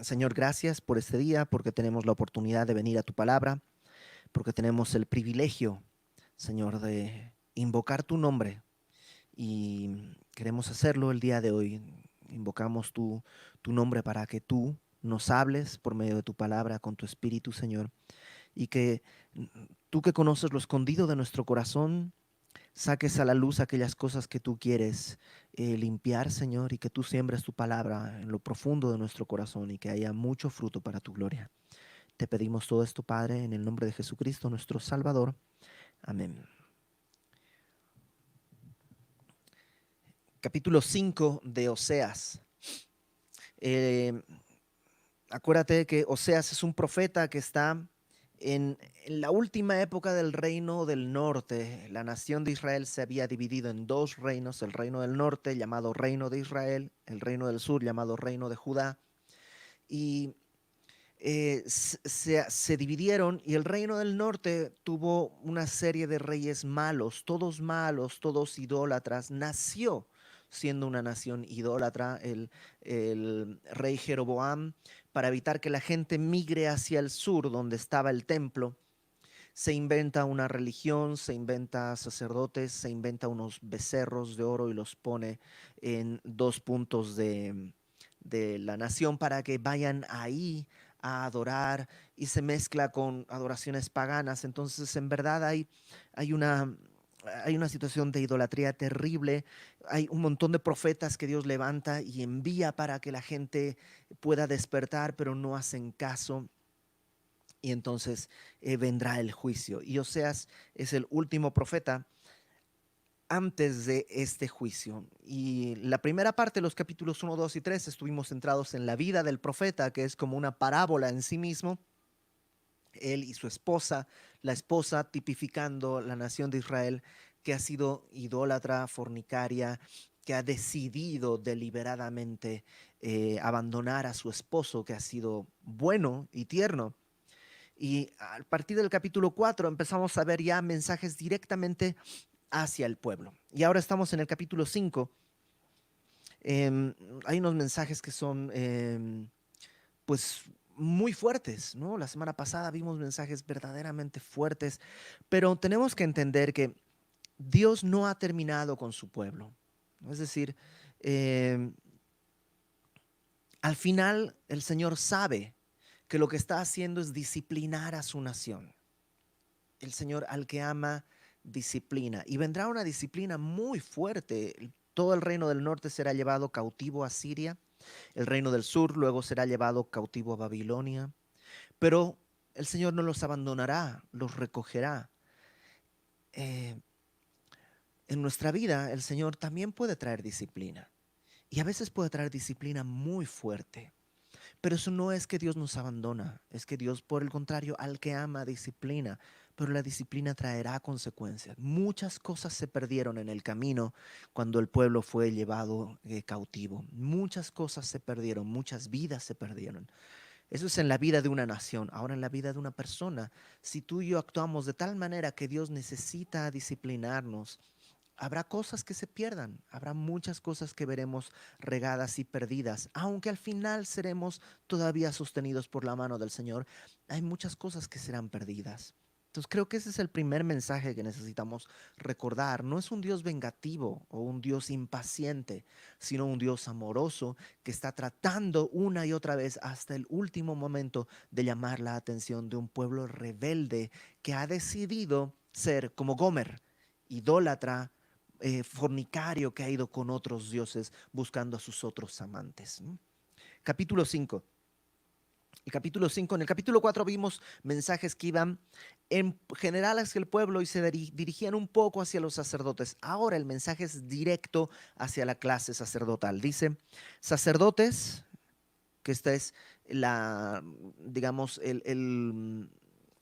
Señor, gracias por este día, porque tenemos la oportunidad de venir a tu palabra, porque tenemos el privilegio, Señor, de invocar tu nombre y queremos hacerlo el día de hoy. Invocamos tu nombre para que tú nos hables por medio de tu palabra con tu espíritu, Señor, y que tú que conoces lo escondido de nuestro corazón, saques a la luz aquellas cosas que tú quieres limpiar, Señor, y que tú siembres tu palabra en lo profundo de nuestro corazón y que haya mucho fruto para tu gloria. Te pedimos todo esto, Padre, en el nombre de Jesucristo, nuestro Salvador. Amén. Capítulo 5 de Oseas. Eh, Acuérdate que Oseas es un profeta que está en la última época del reino del norte. La nación de Israel se había dividido en dos reinos: el reino del norte llamado reino de Israel, el reino del sur llamado reino de Judá. Y se dividieron, y el reino del norte tuvo una serie de reyes malos, todos idólatras. Nació siendo una nación idólatra el rey Jeroboam. Para evitar que la gente migre hacia el sur, donde estaba el templo, se inventa una religión, se inventa sacerdotes, se inventa unos becerros de oro y los pone en dos puntos de la nación para que vayan ahí a adorar, y se mezcla con adoraciones paganas. Entonces, en verdad hay una, hay una situación de idolatría terrible. Hay un montón de profetas que Dios levanta y envía para que la gente pueda despertar, pero no hacen caso. Y entonces vendrá el juicio. Y Oseas es el último profeta antes de este juicio. Y la primera parte de los capítulos 1, 2 y 3 estuvimos centrados en la vida del profeta, que es como una parábola en sí mismo. Él y su esposa, la esposa tipificando la nación de Israel, que ha sido idólatra, fornicaria, que ha decidido deliberadamente abandonar a su esposo, que ha sido bueno y tierno. Y a partir del capítulo 4 empezamos a ver ya mensajes directamente hacia el pueblo. Y ahora estamos en el capítulo 5. Hay unos mensajes que son pues muy fuertes, ¿no? La semana pasada vimos mensajes verdaderamente fuertes, pero tenemos que entender que Dios no ha terminado con su pueblo. Es decir, em, al final el Señor sabe que lo que está haciendo es disciplinar a su nación. El Señor al que ama disciplina, y vendrá una disciplina muy fuerte. Todo el reino del norte será llevado cautivo a Siria, el reino del sur luego será llevado cautivo a Babilonia, pero el Señor no los abandonará, los recogerá. Eh, en nuestra vida el Señor también puede traer disciplina, y a veces puede traer disciplina muy fuerte. Pero eso no es que Dios nos abandona, es que Dios, por el contrario, al que ama, disciplina. Pero la disciplina traerá consecuencias. Muchas cosas se perdieron en el camino cuando el pueblo fue llevado cautivo. Muchas cosas se perdieron, muchas vidas se perdieron. Eso es en la vida de una nación. Ahora, en la vida de una persona, si tú y yo actuamos de tal manera que Dios necesita disciplinarnos, habrá cosas que se pierdan, habrá muchas cosas que veremos regadas y perdidas, aunque al final seremos todavía sostenidos por la mano del Señor. Hay muchas cosas que serán perdidas. Entonces creo que ese es el primer mensaje que necesitamos recordar. No es un Dios vengativo o un Dios impaciente, sino un Dios amoroso que está tratando una y otra vez hasta el último momento de llamar la atención de un pueblo rebelde que ha decidido ser como Gomer, idólatra, fornicario, que ha ido con otros dioses buscando a sus otros amantes. Capítulo 5. En el capítulo 4 vimos mensajes que iban en general hacia el pueblo y se dirigían un poco hacia los sacerdotes. Ahora el mensaje es directo hacia la clase sacerdotal. Dice: sacerdotes, que esta es la, digamos,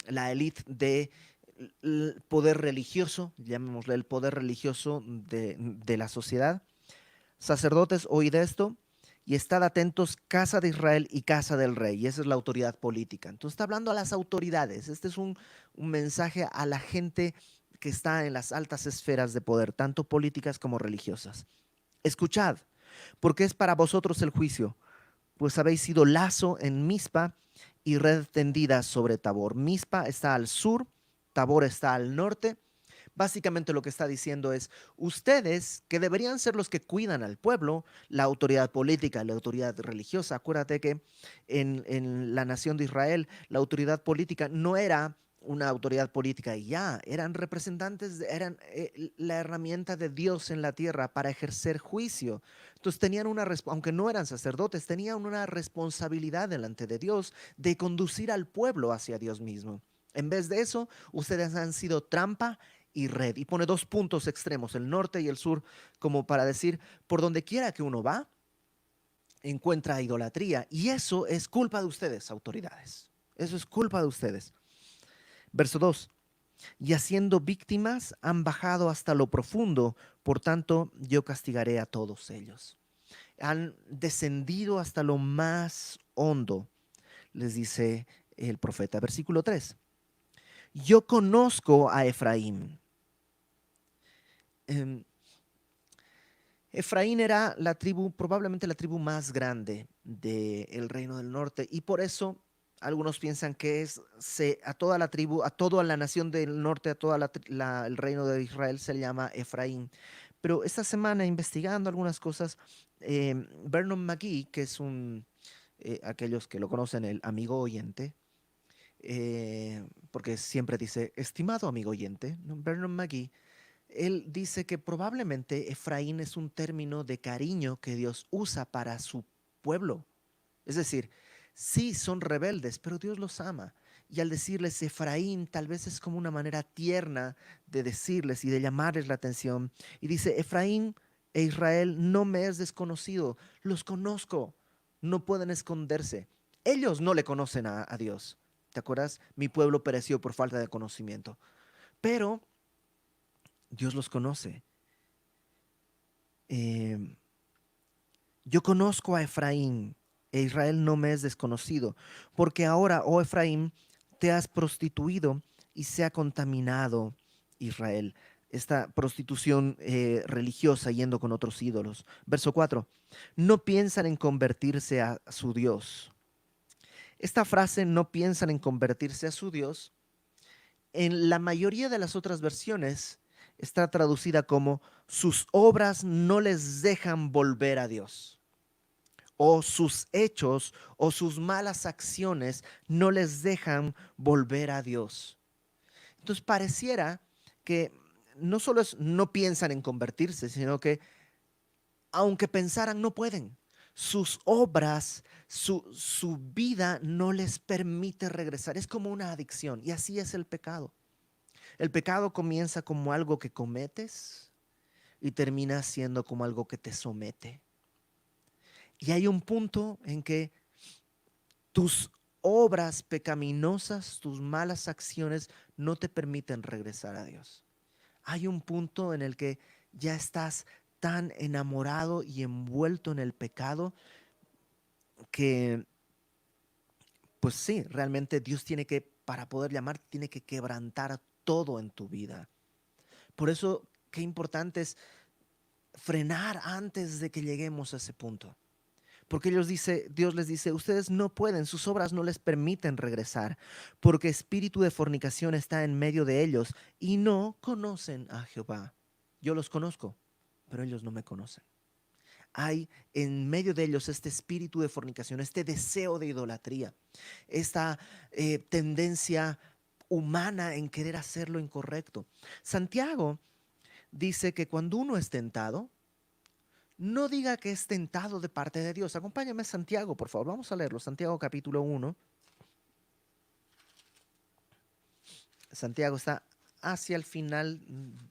la élite de el poder religioso, llamémosle el poder religioso de la sociedad. Sacerdotes, oíd esto y estad atentos, casa de Israel y casa del rey. Y esa es la autoridad política. Entonces está hablando a las autoridades. Este es un mensaje a la gente que está en las altas esferas de poder, tanto políticas como religiosas. Escuchad, porque es para vosotros el juicio. pues habéis sido lazo en Mizpa y red tendida sobre Tabor. Mizpa está al sur, Tabor está al norte. Básicamente lo que está diciendo es, ustedes que deberían ser los que cuidan al pueblo, la autoridad política, la autoridad religiosa, acuérdate que en la nación de Israel la autoridad política no era una autoridad política y ya, eran representantes, eran la herramienta de Dios en la tierra para ejercer juicio. Entonces tenían aunque no eran sacerdotes, tenían una responsabilidad delante de Dios de conducir al pueblo hacia Dios mismo. En vez de eso, ustedes han sido trampa y red. Y pone dos puntos extremos, el norte y el sur, como para decir, por donde quiera que uno va, encuentra idolatría. Y eso es culpa de ustedes, autoridades. Eso es culpa de ustedes. Verso 2. Y haciendo víctimas han bajado hasta lo profundo, por tanto yo castigaré a todos ellos. Han descendido hasta lo más hondo, les dice el profeta. Versículo 3. Yo conozco a Efraín. Eh, Efraín era la tribu, probablemente la tribu más grande del reino del norte, y por eso algunos piensan que a toda la tribu, a toda la nación del norte, a todo el reino de Israel se le llama Efraín. Pero esta semana, investigando algunas cosas, Vernon McGee, que es aquellos que lo conocen, el amigo oyente, porque siempre dice, estimado amigo oyente, ¿no? Vernon McGee, él dice que probablemente Efraín es un término de cariño que Dios usa para su pueblo. Es decir, sí son rebeldes, pero Dios los ama. Y al decirles Efraín, tal vez es como una manera tierna de decirles y de llamarles la atención. Y dice, Efraín e Israel no me es desconocido, los conozco, no pueden esconderse. Ellos no le conocen a Dios. ¿Te acuerdas? Mi pueblo pereció por falta de conocimiento. Pero Dios los conoce. Eh, yo conozco a Efraín, e Israel no me es desconocido, porque ahora, oh Efraín, te has prostituido y se ha contaminado Israel. Esta prostitución religiosa yendo con otros ídolos. Verso 4. No piensan en convertirse a su Dios. Esta frase, no piensan en convertirse a su Dios, en la mayoría de las otras versiones está traducida como sus obras no les dejan volver a Dios, o sus hechos o sus malas acciones no les dejan volver a Dios. Entonces pareciera que no solo no piensan en convertirse, sino que aunque pensaran no pueden. Sus obras, su vida no les permite regresar. Es como una adicción y así es el pecado. El pecado comienza como algo que cometes y termina siendo como algo que te somete. Y hay un punto en que tus obras pecaminosas, tus malas acciones no te permiten regresar a Dios. Hay un punto en el que ya estás tan enamorado y envuelto en el pecado que, pues sí, realmente Dios tiene que, para poder llamar, tiene que quebrantar todo en tu vida. Por eso, qué importante es frenar antes de que lleguemos a ese punto. Porque Dios les dice, ustedes no pueden, sus obras no les permiten regresar, porque espíritu de fornicación está en medio de ellos y no conocen a Jehová. Yo los conozco, pero ellos no me conocen. Hay en medio de ellos este espíritu de fornicación, este deseo de idolatría, esta tendencia humana en querer hacer lo incorrecto. Santiago dice que cuando uno es tentado, no diga que es tentado de parte de Dios. Acompáñame a Santiago, por favor. Vamos a leerlo. Santiago capítulo 1. Santiago está hacia el final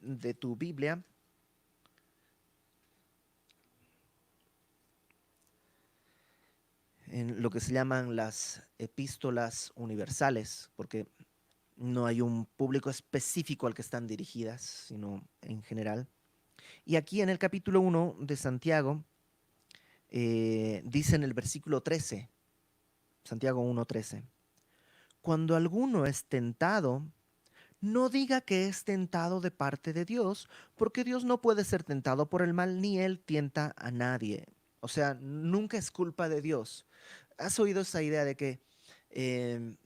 de tu Biblia. En lo que se llaman las epístolas universales, porque no hay un público específico al que están dirigidas, sino en general. Y aquí en el capítulo 1 de Santiago, dice en el versículo 13, Santiago 1:13, cuando alguno es tentado, no diga que es tentado de parte de Dios, porque Dios no puede ser tentado por el mal, ni él tienta a nadie. O sea, nunca es culpa de Dios. ¿Has oído esa idea de que em,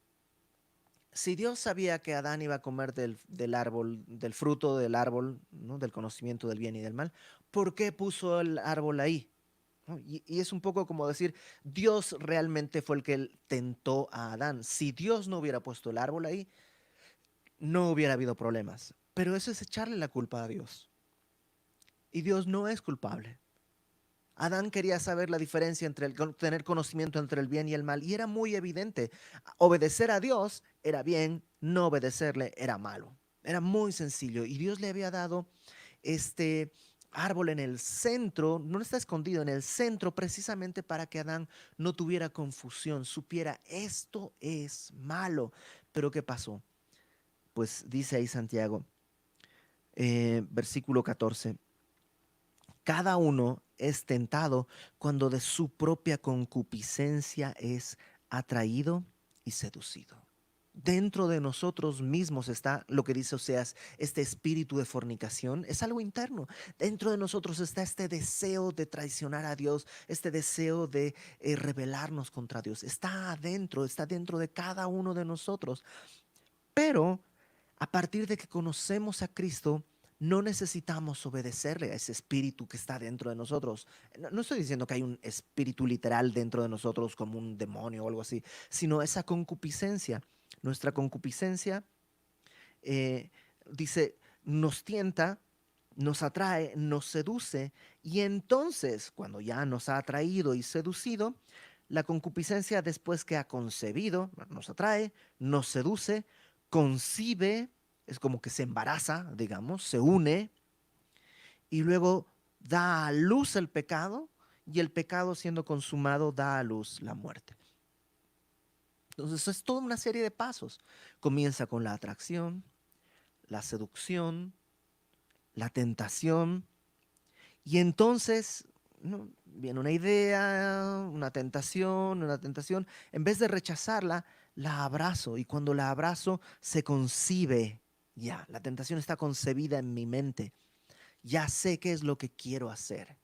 si Dios sabía que Adán iba a comer del árbol, del fruto del árbol, ¿no? Del conocimiento del bien y del mal, ¿por qué puso el árbol ahí? ¿No? Y es un poco como decir, Dios realmente fue el que tentó a Adán. Si Dios no hubiera puesto el árbol ahí, no hubiera habido problemas. Pero eso es echarle la culpa a Dios. Y Dios no es culpable. Adán quería saber la diferencia entre tener conocimiento entre el bien y el mal, y era muy evidente. Obedecer a Dios era bien, no obedecerle era malo. Era muy sencillo. Y Dios le había dado este árbol en el centro, no está escondido, en el centro, precisamente para que Adán no tuviera confusión, supiera esto es malo. Pero ¿qué pasó? Pues dice ahí Santiago, versículo 14. Cada uno es tentado cuando de su propia concupiscencia es atraído y seducido. Dentro de nosotros mismos está lo que dice Oseas, este espíritu de fornicación, es algo interno. Dentro de nosotros está este deseo de traicionar a Dios, este deseo de rebelarnos contra Dios. Está dentro de cada uno de nosotros. Pero a partir de que conocemos a Cristo, no necesitamos obedecerle a ese espíritu que está dentro de nosotros. No estoy diciendo que hay un espíritu literal dentro de nosotros como un demonio o algo así, sino esa concupiscencia. Nuestra concupiscencia, eh, dice, nos tienta, nos atrae, nos seduce, y entonces, cuando ya nos ha atraído y seducido, la concupiscencia, después que ha concebido, nos atrae, nos seduce, concibe, es como que se embaraza, digamos, se une, y luego da a luz el pecado, y el pecado siendo consumado da a luz la muerte. Entonces es toda una serie de pasos. Comienza con la atracción, la seducción, la tentación, y entonces, ¿no? Viene una tentación. En vez de rechazarla, la abrazo, y cuando la abrazo se concibe. Ya, la tentación está concebida en mi mente. Ya sé qué es lo que quiero hacer.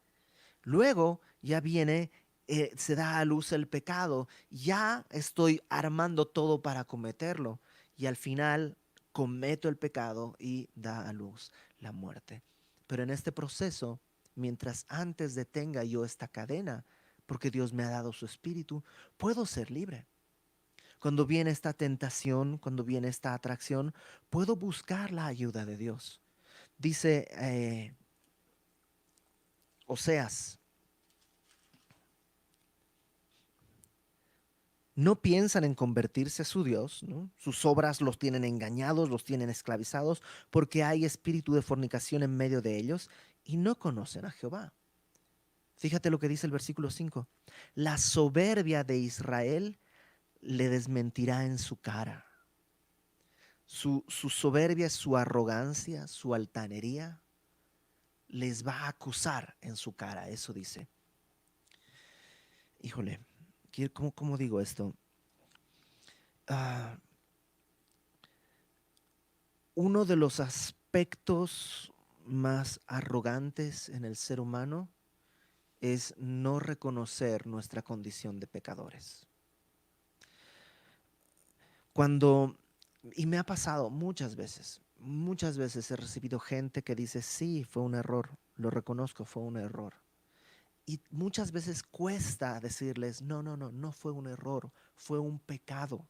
Luego ya viene, se da a luz el pecado. Ya estoy armando todo para cometerlo. Y al final cometo el pecado y da a luz la muerte. Pero en este proceso, mientras antes detenga yo esta cadena, porque Dios me ha dado su espíritu, puedo ser libre. Cuando viene esta tentación, cuando viene esta atracción, puedo buscar la ayuda de Dios. Dice Oseas, no piensan en convertirse a su Dios, ¿no? Sus obras los tienen engañados, los tienen esclavizados, porque hay espíritu de fornicación en medio de ellos y no conocen a Jehová. Fíjate lo que dice el versículo 5. La soberbia de Israel le desmentirá en su cara. Su soberbia, su arrogancia, su altanería, les va a acusar en su cara. Eso dice. Híjole, ¿cómo digo esto? Ah, uno de los aspectos más arrogantes en el ser humano es no reconocer nuestra condición de pecadores. Cuando, y me ha pasado muchas veces he recibido gente que dice, sí, fue un error, lo reconozco, fue un error. Y muchas veces cuesta decirles, no, no, no, no fue un error, fue un pecado.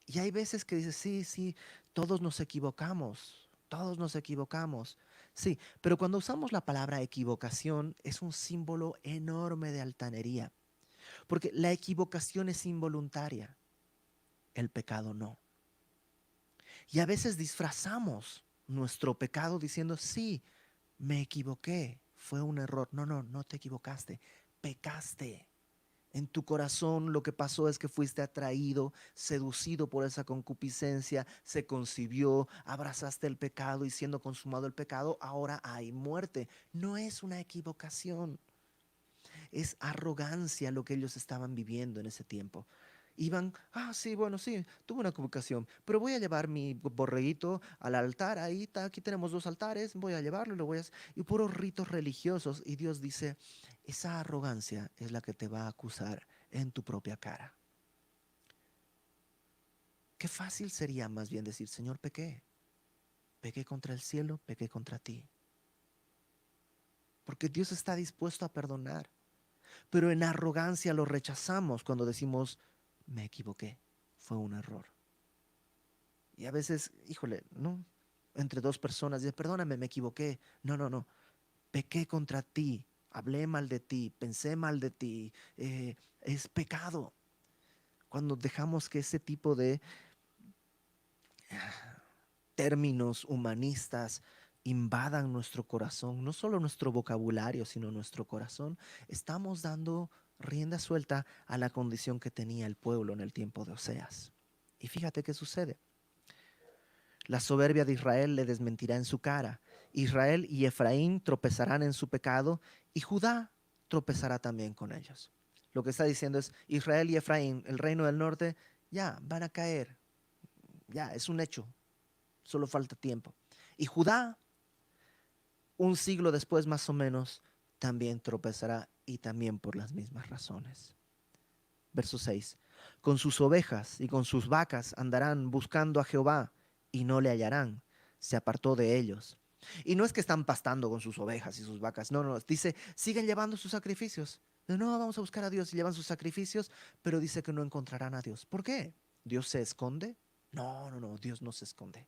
Y hay veces que dices, sí, sí, todos nos equivocamos, todos nos equivocamos. Sí, pero cuando usamos la palabra equivocación es un símbolo enorme de altanería, porque la equivocación es involuntaria, el pecado no. Y a veces disfrazamos nuestro pecado diciendo, sí, me equivoqué, fue un error. No, no, no te equivocaste, pecaste. En tu corazón lo que pasó es que fuiste atraído, seducido por esa concupiscencia, se concibió, abrazaste el pecado y siendo consumado el pecado, ahora hay muerte. No es una equivocación, es arrogancia lo que ellos estaban viviendo en ese tiempo. Iban, sí, bueno, sí, tuve una equivocación, pero voy a llevar mi borreguito al altar, ahí está, aquí tenemos dos altares, voy a llevarlo, lo voy a y puros ritos religiosos. Y Dios dice, esa arrogancia es la que te va a acusar en tu propia cara. Qué fácil sería más bien decir, Señor, pequé contra el cielo, pequé contra ti. Porque Dios está dispuesto a perdonar, pero en arrogancia lo rechazamos cuando decimos, me equivoqué, fue un error. Y a veces, híjole, no, entre dos personas, dice, perdóname, me equivoqué. No, no, no, pequé contra ti, hablé mal de ti, pensé mal de ti. Es pecado cuando dejamos que ese tipo de términos humanistas invadan nuestro corazón, no solo nuestro vocabulario, sino nuestro corazón. Estamos dando rienda suelta a la condición que tenía el pueblo en el tiempo de Oseas. Y fíjate qué sucede. La soberbia de Israel le desmentirá en su cara. Israel y Efraín tropezarán en su pecado y Judá tropezará también con ellos. Lo que está diciendo es, Israel y Efraín, el reino del norte, ya van a caer. Ya, es un hecho. Solo falta tiempo. Y Judá, un siglo después más o menos, también tropezará y también por las mismas razones. Verso 6. Con sus ovejas y con sus vacas andarán buscando a Jehová y no le hallarán. Se apartó de ellos. Y no es que están pastando con sus ovejas y sus vacas. No, no. Dice, siguen llevando sus sacrificios. No, vamos a buscar a Dios y llevan sus sacrificios, pero dice que no encontrarán a Dios. ¿Por qué? ¿Dios se esconde? No, no, no. Dios no se esconde.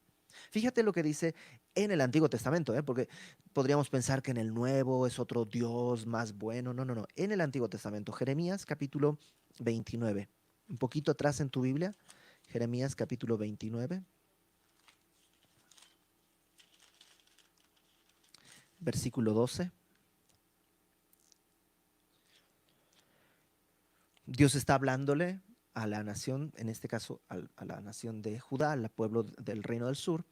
Fíjate lo que dice en el Antiguo Testamento, porque podríamos pensar que en el Nuevo es otro Dios más bueno. No, no, no. En el Antiguo Testamento, Jeremías capítulo 29. Un poquito atrás en tu Biblia, Jeremías capítulo 29, versículo 12. Dios está hablándole a la nación, en este caso a la nación de Judá, al pueblo del reino del sur,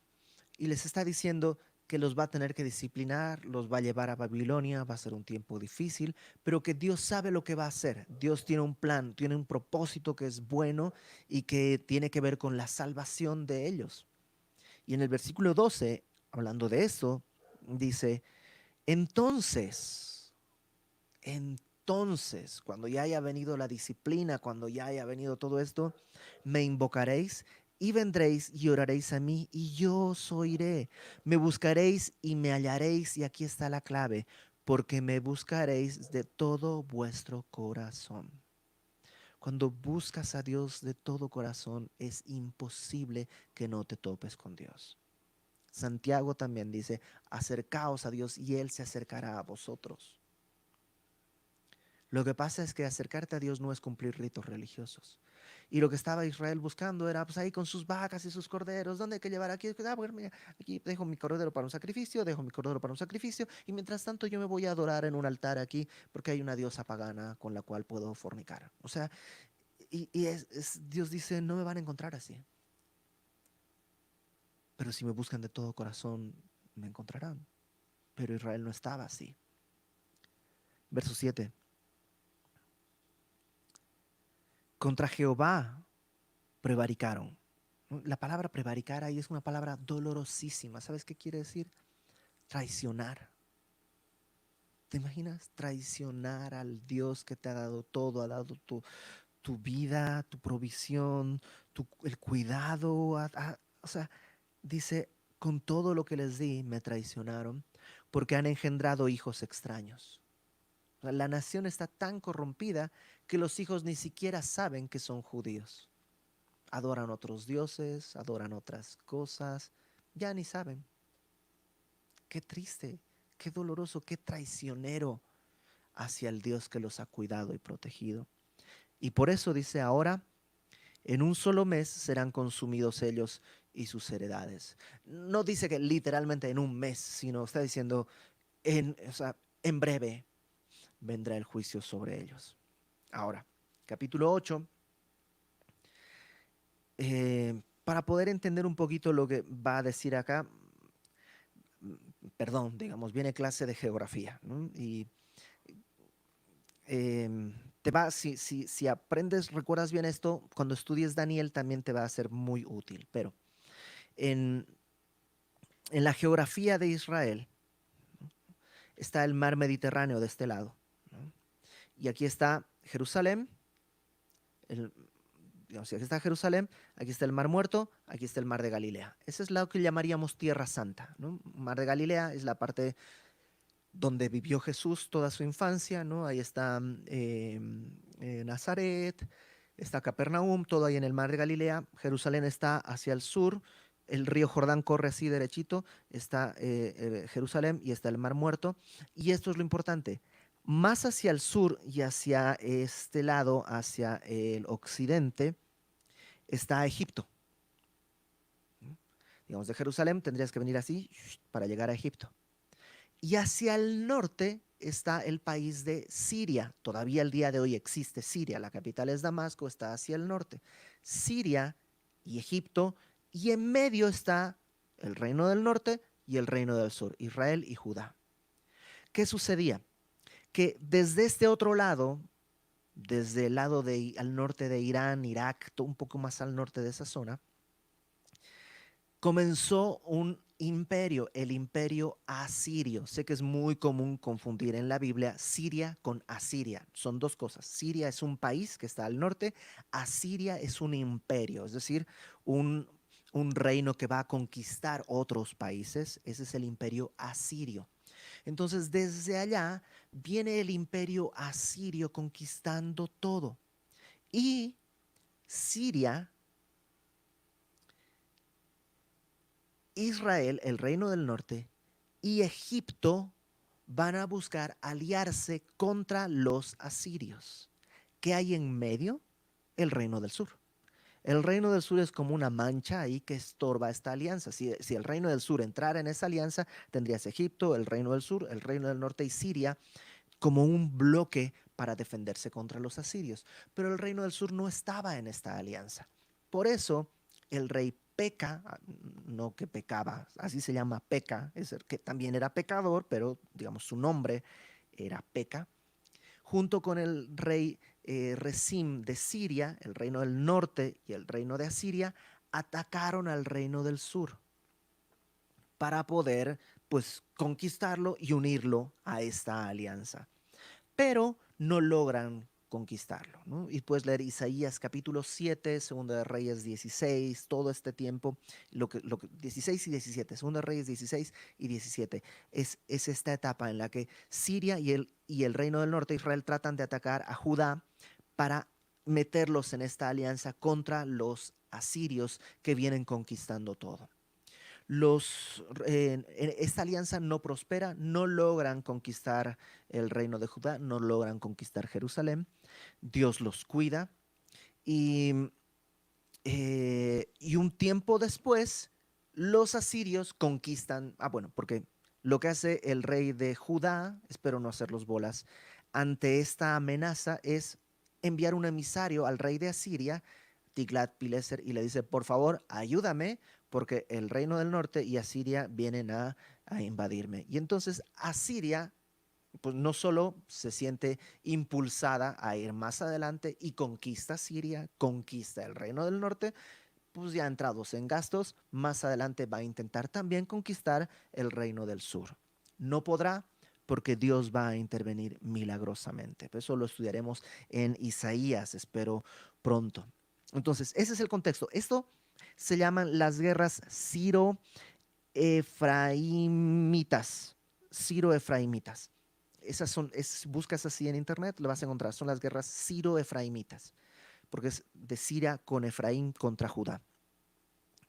y les está diciendo que los va a tener que disciplinar, los va a llevar a Babilonia, va a ser un tiempo difícil, pero que Dios sabe lo que va a hacer. Dios tiene un plan, tiene un propósito que es bueno y que tiene que ver con la salvación de ellos. Y en el versículo 12, hablando de eso, dice, entonces, cuando ya haya venido la disciplina, cuando ya haya venido todo esto, me invocaréis y vendréis y oraréis a mí y yo os oiré. Me buscaréis y me hallaréis, y aquí está la clave, porque me buscaréis de todo vuestro corazón. Cuando buscas a Dios de todo corazón, es imposible que no te topes con Dios. Santiago también dice, acercaos a Dios y Él se acercará a vosotros. Lo que pasa es que acercarte a Dios no es cumplir ritos religiosos. Y lo que estaba Israel buscando era, pues ahí con sus vacas y sus corderos, ¿dónde hay que llevar aquí? Bueno, mira, aquí dejo mi cordero para un sacrificio, dejo mi cordero para un sacrificio, y mientras tanto yo me voy a adorar en un altar aquí porque hay una diosa pagana con la cual puedo fornicar. O sea, Dios dice, no me van a encontrar así. Pero si me buscan de todo corazón, me encontrarán. Pero Israel no estaba así. Verso 7. Contra Jehová prevaricaron. ¿No? La palabra prevaricar ahí es una palabra dolorosísima. ¿Sabes qué quiere decir? Traicionar. ¿Te imaginas? Traicionar al Dios que te ha dado todo, ha dado tu vida, tu provisión, el cuidado. O sea, dice, con todo lo que les di me traicionaron porque han engendrado hijos extraños. La nación está tan corrompida que los hijos ni siquiera saben que son judíos. Adoran otros dioses, adoran otras cosas, ya ni saben. Qué triste, qué doloroso, qué traicionero hacia el Dios que los ha cuidado y protegido. Y por eso dice ahora, en un solo mes serán consumidos ellos y sus heredades. No dice que literalmente en un mes, sino está diciendo, o sea, en breve vendrá el juicio sobre ellos. Ahora, capítulo 8, para poder entender un poquito lo que va a decir acá, perdón, digamos, viene clase de geografía, ¿no? Y si aprendes, recuerdas bien esto, cuando estudies Daniel también te va a ser muy útil. Pero en, en la geografía de Israel está el mar Mediterráneo de este lado, ¿no? Y aquí está Jerusalén, el, digamos, aquí está Jerusalén, aquí está el Mar Muerto, aquí está el Mar de Galilea. Ese es lo que llamaríamos Tierra Santa, ¿no? Mar de Galilea es la parte donde vivió Jesús toda su infancia, ¿no? Ahí está Nazaret, está Capernaum, todo ahí en el mar de Galilea. Jerusalén está hacia el sur, el río Jordán corre así derechito, está Jerusalén y está el mar Muerto. Y esto es lo importante. Más hacia el sur y hacia este lado, hacia el occidente, está Egipto. Digamos, de Jerusalén tendrías que venir así para llegar a Egipto. Y hacia el norte está el país de Siria. Todavía el día de hoy existe Siria. La capital es Damasco, está hacia el norte. Siria y Egipto. Y en medio está el reino del norte y el reino del sur, Israel y Judá. ¿Qué sucedía? Que desde este otro lado, desde el lado al norte de Irán, Irak, un poco más al norte de esa zona, comenzó un imperio, el imperio asirio. Sé que es muy común confundir en la Biblia Siria con Asiria. Son dos cosas. Siria es un país que está al norte, Asiria es un imperio, es decir, un, un reino que va a conquistar otros países. Ese es el imperio asirio. Entonces, desde allá viene el imperio asirio conquistando todo. Y Siria, Israel, el reino del norte, y Egipto van a buscar aliarse contra los asirios. ¿Qué hay en medio? El reino del sur. El reino del sur es como una mancha ahí que estorba esta alianza. Si el reino del sur entrara en esa alianza, tendrías Egipto, el reino del sur, el reino del norte y Siria como un bloque para defenderse contra los asirios. Pero el reino del sur no estaba en esta alianza. Por eso el rey Peca, no que pecaba, así se llama Peca, es el que también era pecador, pero digamos su nombre era Peca, junto con el rey Rezim de Siria, el reino del norte y el reino de Asiria, atacaron al reino del sur para poder pues conquistarlo y unirlo a esta alianza, pero no logran conquistarlo, ¿no? Y puedes leer Isaías capítulo 7, Segunda de Reyes 16, todo este tiempo, 16 y 17, Segunda de Reyes 16 y 17, es esta etapa en la que Siria y el reino del norte de Israel tratan de atacar a Judá para meterlos en esta alianza contra los asirios que vienen conquistando todo. Esta alianza no prospera, no logran conquistar el reino de Judá, no logran conquistar Jerusalén. Dios los cuida y, y un tiempo después los asirios conquistan, bueno, porque lo que hace el rey de Judá, espero no hacerlos bolas, ante esta amenaza es enviar un emisario al rey de Asiria, Tiglat-Pileser, y le dice, por favor, ayúdame, porque el reino del norte y Asiria vienen a invadirme. Y entonces Asiria, pues no solo se siente impulsada a ir más adelante y conquista Siria, conquista el reino del norte, pues ya entrados en gastos, más adelante va a intentar también conquistar el reino del sur. No podrá porque Dios va a intervenir milagrosamente. Eso lo estudiaremos en Isaías, espero pronto. Entonces, ese es el contexto. Esto se llaman las guerras Ciro-Efraimitas. Ciro-Efraimitas. Buscas así en internet, lo vas a encontrar. Son las guerras Ciro-Efraimitas, porque es de Siria con Efraín contra Judá.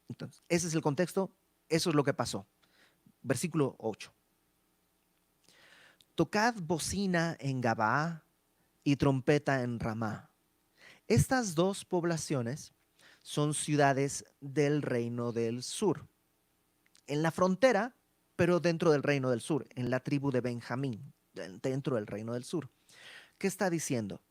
Entonces, ese es el contexto, eso es lo que pasó. Versículo 8. Tocad bocina en Gabaa y trompeta en Ramá. Estas dos poblaciones son ciudades del reino del sur, en la frontera, pero dentro del reino del sur, en la tribu de Benjamín, dentro del reino del sur. ¿Qué está diciendo?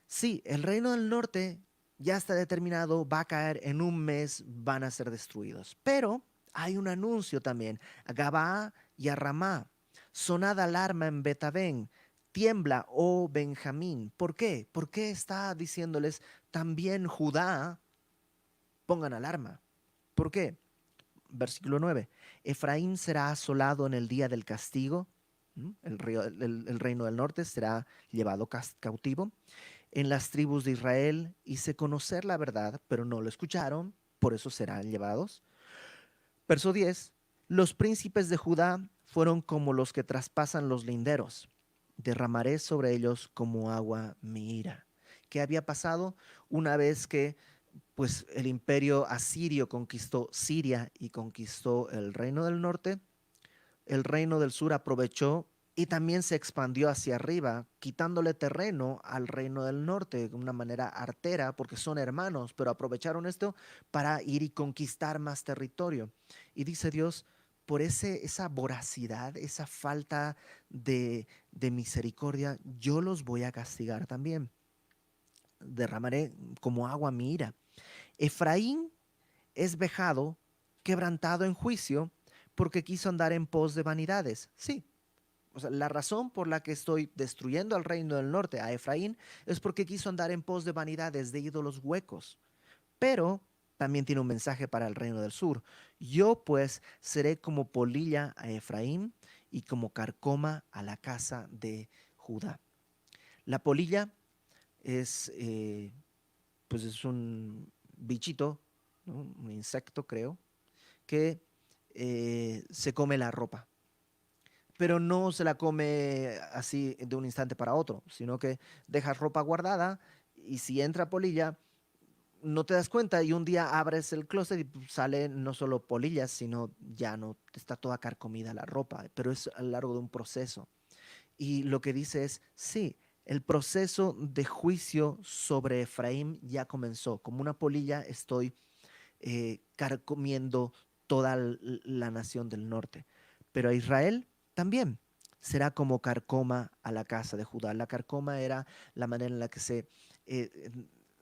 Sí, el reino del norte ya está determinado, va a caer en un mes, van a ser destruidos. Pero hay un anuncio también a Gabaa y a Ramá. Sonad alarma en Betabén, tiembla, oh Benjamín. ¿Por qué? ¿Por qué está diciéndoles también Judá, pongan alarma? ¿Por qué? Versículo 9. Efraín será asolado en el día del castigo. El reino del norte será llevado cautivo. En las tribus de Israel hice conocer la verdad, pero no lo escucharon, por eso serán llevados. Verso 10. Los príncipes de Judá fueron como los que traspasan los linderos. Derramaré sobre ellos como agua mi ira. ¿Qué había pasado una vez que pues el imperio asirio conquistó Siria y conquistó el reino del norte? El reino del sur aprovechó y también se expandió hacia arriba, quitándole terreno al reino del norte de una manera artera, porque son hermanos, pero aprovecharon esto para ir y conquistar más territorio. Y dice Dios, por esa voracidad, esa falta de misericordia, yo los voy a castigar también. Derramaré como agua mi ira. Efraín es vejado, quebrantado en juicio, porque quiso andar en pos de vanidades. Sí, o sea, la razón por la que estoy destruyendo al reino del norte, a Efraín, es porque quiso andar en pos de vanidades, de ídolos huecos. Pero también tiene un mensaje para el reino del sur. Yo pues seré como polilla a Efraín y como carcoma a la casa de Judá. La polilla es, pues es un bichito, ¿no? Un insecto creo, que se come la ropa, pero no se la come así de un instante para otro, sino que dejas ropa guardada y si entra polilla, no te das cuenta y un día abres el closet y pues, sale no solo polillas, sino ya no está toda carcomida la ropa, pero es a lo largo de un proceso. Y lo que dice es, sí, el proceso de juicio sobre Efraín ya comenzó. Como una polilla estoy carcomiendo toda la nación del norte. Pero a Israel también será como carcoma a la casa de Judá. La carcoma era la manera en la que eh,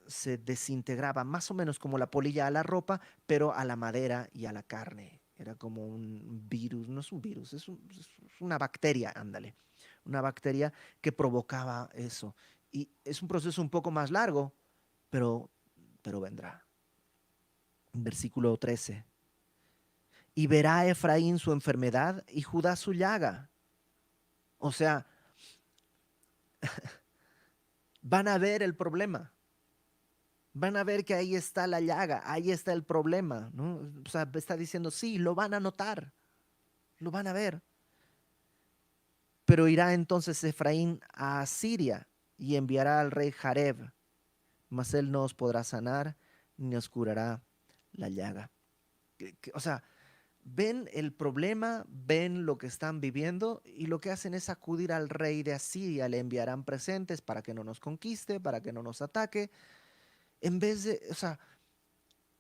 se desintegraba, más o menos como la polilla a la ropa, pero a la madera y a la carne. Era como un virus, no es un virus, es una bacteria, ándale, una bacteria que provocaba eso. Y es un proceso un poco más largo, pero, pero vendrá. Versículo 13. Y verá Efraín su enfermedad y Judá su llaga. O sea, van a ver el problema. Van a ver que ahí está la llaga, ahí está el problema, ¿no? O sea, está diciendo, sí, lo van a notar, lo van a ver. Pero irá entonces Efraín a Asiria y enviará al rey Jareb, mas él no os podrá sanar ni os curará la llaga. O sea, ven el problema, ven lo que están viviendo y lo que hacen es acudir al rey de Asiria, le enviarán presentes para que no nos conquiste, para que no nos ataque, en vez de, o sea,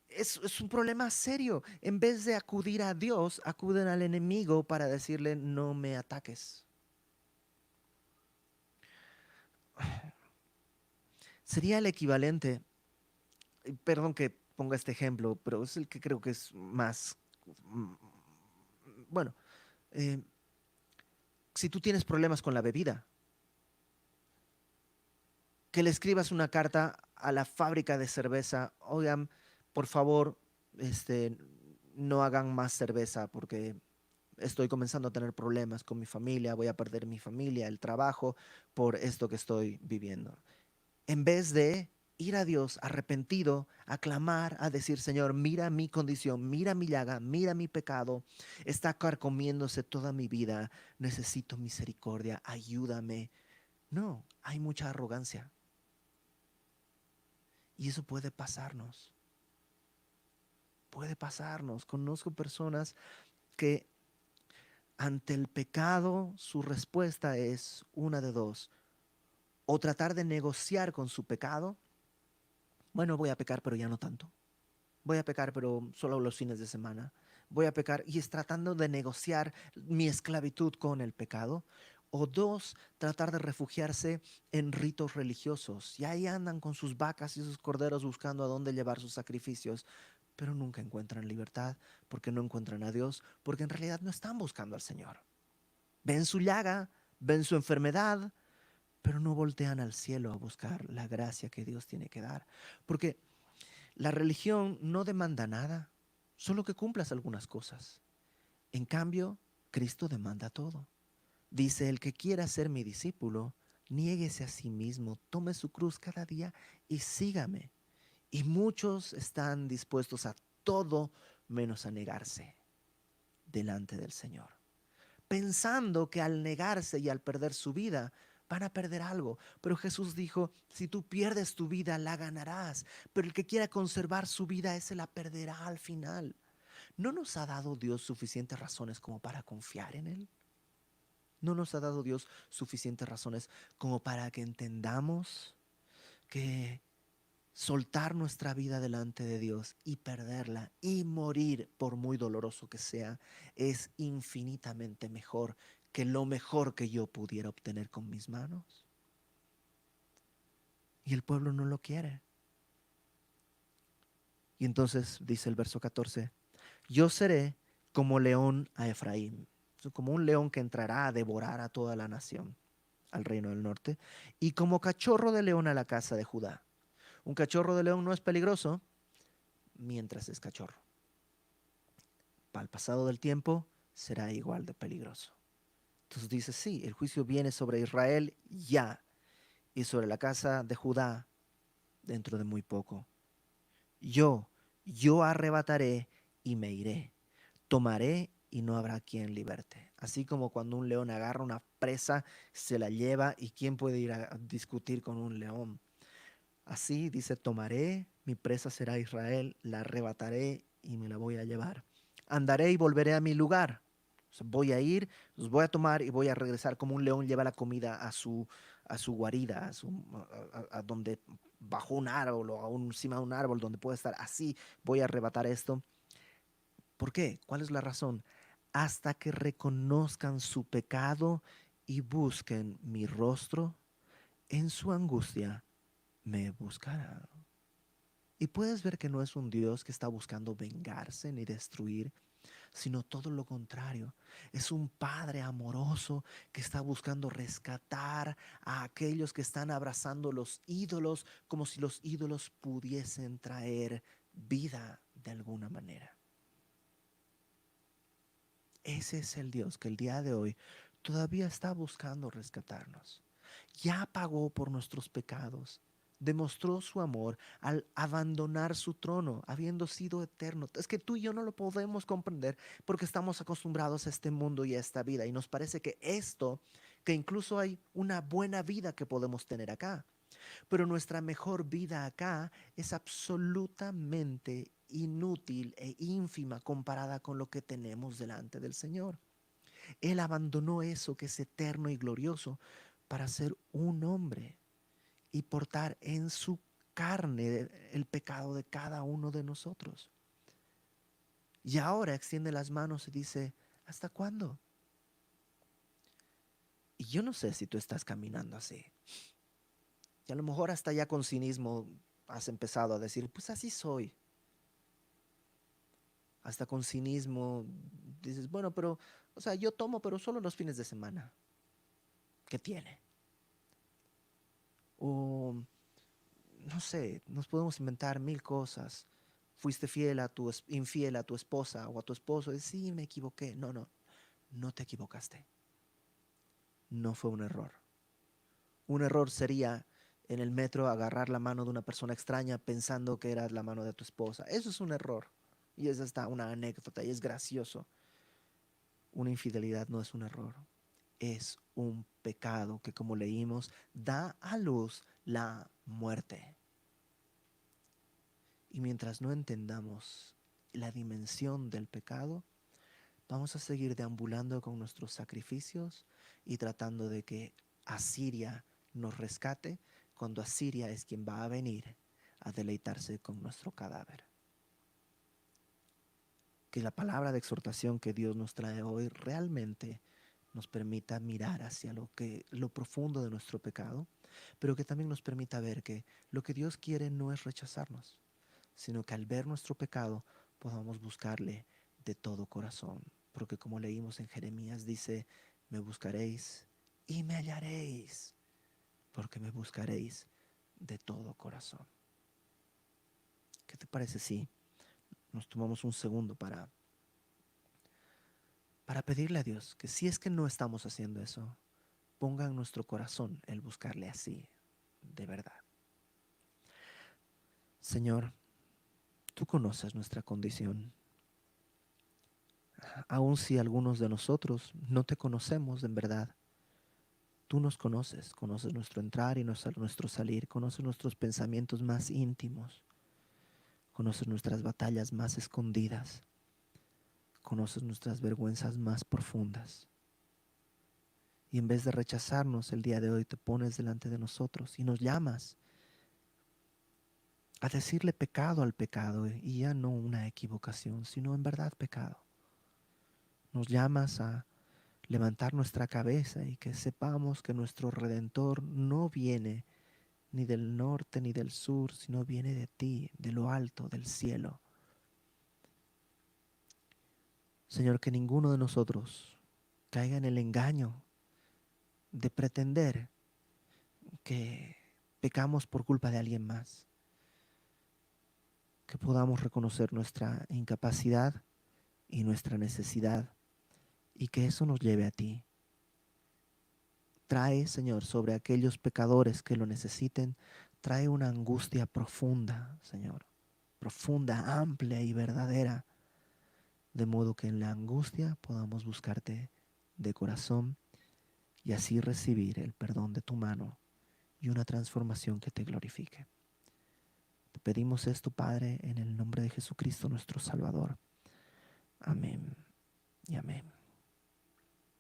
es un problema serio. En vez de acudir a Dios, acuden al enemigo para decirle, no me ataques. Sería el equivalente, perdón que ponga este ejemplo, pero es el que creo que es más, mm, bueno, eh, si tú tienes problemas con la bebida, que le escribas una carta a la fábrica de cerveza, oigan, por favor, este, no hagan más cerveza porque estoy comenzando a tener problemas con mi familia, voy a perder mi familia, el trabajo por esto que estoy viviendo. En vez de ir a Dios arrepentido, a clamar, a decir, Señor, mira mi condición, mira mi llaga, mira mi pecado, está carcomiéndose toda mi vida, necesito misericordia, ayúdame. No, hay mucha arrogancia. Y eso puede pasarnos, puede pasarnos. Conozco personas que ante el pecado su respuesta es una de dos. O tratar de negociar con su pecado. Bueno, voy a pecar, pero ya no tanto. Voy a pecar, pero solo los fines de semana. Voy a pecar y es tratando de negociar mi esclavitud con el pecado. O dos, tratar de refugiarse en ritos religiosos. Y ahí andan con sus vacas y sus corderos buscando a dónde llevar sus sacrificios, pero nunca encuentran libertad porque no encuentran a Dios, porque en realidad no están buscando al Señor. Ven su llaga, ven su enfermedad, pero no voltean al cielo a buscar la gracia que Dios tiene que dar. Porque la religión no demanda nada, solo que cumplas algunas cosas. En cambio, Cristo demanda todo. Dice, el que quiera ser mi discípulo, niéguese a sí mismo, tome su cruz cada día y sígame. Y muchos están dispuestos a todo menos a negarse delante del Señor, pensando que al negarse y al perder su vida, van a perder algo. Pero Jesús dijo, si tú pierdes tu vida, la ganarás. Pero el que quiera conservar su vida, ese la perderá al final. ¿No nos ha dado Dios suficientes razones como para confiar en Él? ¿No nos ha dado Dios suficientes razones como para que entendamos que soltar nuestra vida delante de Dios y perderla y morir, por muy doloroso que sea, es infinitamente mejor que lo mejor que yo pudiera obtener con mis manos? Y el pueblo no lo quiere. Y entonces dice el verso 14, yo seré como león a Efraín, como un león que entrará a devorar a toda la nación, al reino del norte, y como cachorro de león a la casa de Judá. Un cachorro de león no es peligroso mientras es cachorro. Al pasado del tiempo será igual de peligroso. Entonces dice, sí, el juicio viene sobre Israel ya y sobre la casa de Judá dentro de muy poco. Yo, yo arrebataré y me iré. Tomaré y no habrá quien liberte. Así como cuando un león agarra una presa, se la lleva y quién puede ir a discutir con un león. Así dice, tomaré, mi presa será Israel, la arrebataré y me la voy a llevar. Andaré y volveré a mi lugar. O sea, voy a ir, los voy a tomar y voy a regresar como un león lleva la comida a su guarida, a donde bajo un árbol o encima de un árbol donde puede estar. Así voy a arrebatar esto. ¿Por qué? ¿Cuál es la razón? Hasta que reconozcan su pecado y busquen mi rostro, en su angustia me buscarán. Y puedes ver que no es un Dios que está buscando vengarse ni destruir, sino todo lo contrario. Es un Padre amoroso que está buscando rescatar a aquellos que están abrazando los ídolos como si los ídolos pudiesen traer vida de alguna manera. Ese es el Dios que el día de hoy todavía está buscando rescatarnos. Ya pagó por nuestros pecados. Demostró su amor al abandonar su trono, habiendo sido eterno. Es que tú y yo no lo podemos comprender porque estamos acostumbrados a este mundo y a esta vida. Y nos parece que esto, que incluso hay una buena vida que podemos tener acá, pero nuestra mejor vida acá es absolutamente inútil e ínfima comparada con lo que tenemos delante del Señor. Él abandonó eso que es eterno y glorioso para ser un hombre y portar en su carne el pecado de cada uno de nosotros. Y ahora extiende las manos y dice, ¿hasta cuándo? Y yo no sé si tú estás caminando así. Y a lo mejor hasta ya con cinismo has empezado a decir, pues así soy. Hasta con cinismo dices, bueno, pero, o sea, yo tomo, pero solo los fines de semana. ¿Qué tiene? O, no sé, nos podemos inventar mil cosas. Fuiste infiel a tu esposa o a tu esposo. Y sí, me equivoqué. No, no, no te equivocaste. No fue un error. Un error sería en el metro agarrar la mano de una persona extraña pensando que era la mano de tu esposa. Eso es un error. Y es hasta una anécdota y es gracioso. Una infidelidad no es un error, es un pecado que, como leímos, da a luz la muerte. Y mientras no entendamos la dimensión del pecado, vamos a seguir deambulando con nuestros sacrificios y tratando de que Asiria nos rescate cuando Asiria es quien va a venir a deleitarse con nuestro cadáver. Que la palabra de exhortación que Dios nos trae hoy realmente nos permita mirar hacia lo profundo de nuestro pecado, pero que también nos permita ver que lo que Dios quiere no es rechazarnos, sino que al ver nuestro pecado podamos buscarle de todo corazón. Porque como leímos en Jeremías dice, me buscaréis y me hallaréis. porque me buscaréis de todo corazón. ¿Qué te parece si nos tomamos un segundo para pedirle a Dios que si es que no estamos haciendo eso, ponga en nuestro corazón el buscarle así, de verdad? Señor, tú conoces nuestra condición. Aun si algunos de nosotros no te conocemos en verdad, tú nos conoces, conoces nuestro entrar y nuestro salir, conoces nuestros pensamientos más íntimos, conoces nuestras batallas más escondidas, conoces nuestras vergüenzas más profundas. Y en vez de rechazarnos el día de hoy, te pones delante de nosotros y nos llamas a decirle pecado al pecado, y ya no una equivocación, sino en verdad pecado. Nos llamas a levantar nuestra cabeza y que sepamos que nuestro Redentor no viene ni del norte ni del sur, sino viene de ti, de lo alto, del cielo. Señor, que ninguno de nosotros caiga en el engaño de pretender que pecamos por culpa de alguien más, que podamos reconocer nuestra incapacidad y nuestra necesidad y que eso nos lleve a ti. Trae, Señor, sobre aquellos pecadores que lo necesiten, trae una angustia profunda, Señor, profunda, amplia y verdadera, de modo que en la angustia podamos buscarte de corazón y así recibir el perdón de tu mano y una transformación que te glorifique. Te pedimos esto, Padre, en el nombre de Jesucristo nuestro Salvador. Amén y amén.